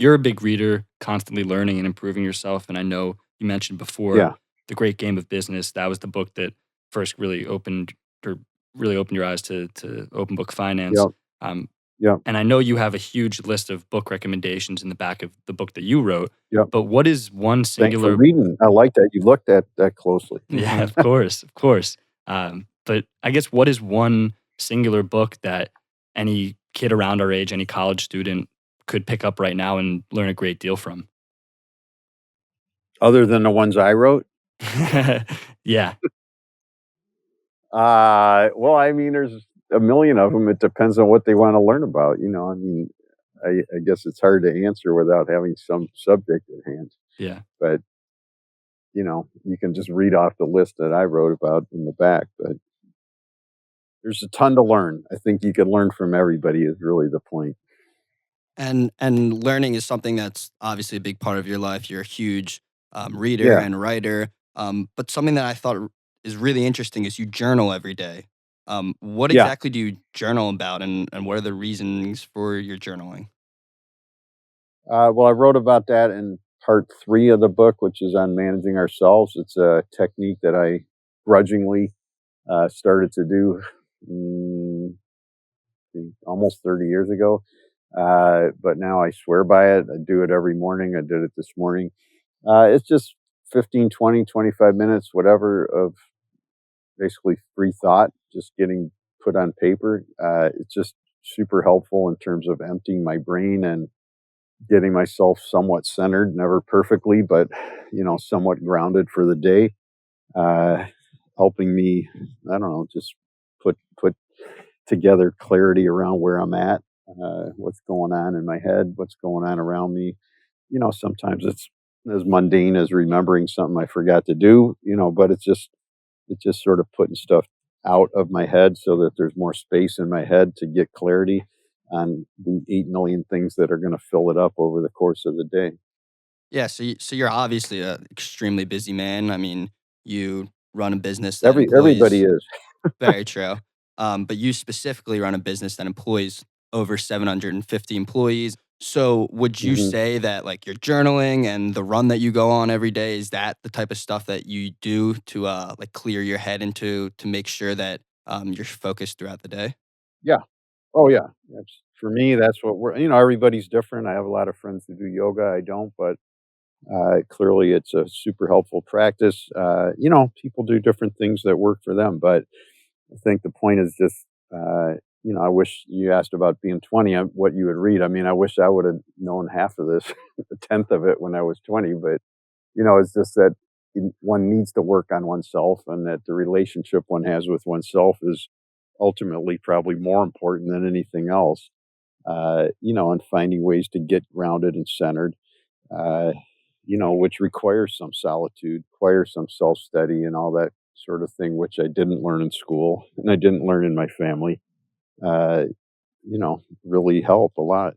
you're a big reader, constantly learning and improving yourself. And I know you mentioned before Yeah. The Great Game of Business. That was the book that first really opened your eyes to open book finance. Yep. Um, Yep. and I know you have a huge list of book recommendations in the back of the book that you wrote. Yep. But what is one Thanks for singular reading. I like that. You looked at that closely. Yeah, of course, of course. But I guess what is one singular book that any kid around our age, any college student could pick up right now and learn a great deal from? Other than the ones I wrote? Yeah, Well, I mean, there's a million of them. It depends on what they wanna learn about, I mean, I guess it's hard to answer without having some subject at hand, yeah. but, you can just read off the list that I wrote about in the back, but there's a ton to learn. I think you can learn from everybody is really the point. And learning is something that's obviously a big part of your life. You're a huge reader Yeah, and writer. But something that I thought is really interesting is you journal every day. What yeah. exactly do you journal about, and what are the reasons for your journaling? Well, I wrote about that in part 3 of the book, which is on managing ourselves. It's a technique that I grudgingly, started to do, mm, almost 30 years ago. But now I swear by it. I do it every morning. I did it this morning. It's just 15, 20, 25 minutes, whatever, of basically free thought, just getting put on paper. It's just super helpful in terms of emptying my brain and getting myself somewhat centered, never perfectly, but somewhat grounded for the day. Uh, Helping me, I don't know, just put together clarity around where I'm at, what's going on in my head, what's going on around me. Sometimes it's as mundane as remembering something I forgot to do, but it's just sort of putting stuff out of my head so that there's more space in my head to get clarity on the 8 million things that are going to fill it up over the course of the day. Yeah, so you're obviously a extremely busy man. I mean, you run a business that Everybody employs. is. Very true. But you specifically run a business that employs over 750 employees. So would you Mhm. say that like your journaling and the run that you go on every day, is that the type of stuff that you do to like clear your head into to make sure that you're focused throughout the day? Yeah. Oh, yeah. For me, that's what everybody's different. I have a lot of friends who do yoga. I don't, but clearly it's a super helpful practice. People do different things that work for them, but I think the point is just, I wish you asked about being 20, what you would read. I mean, I wish I would have known half of this, a tenth of it when I was 20, but, it's just that one needs to work on oneself and that the relationship one has with oneself is ultimately probably more important than anything else, and finding ways to get grounded and centered, uh, which requires some solitude, requires some self study and all that sort of thing, which I didn't learn in school and I didn't learn in my family, uh, really help a lot.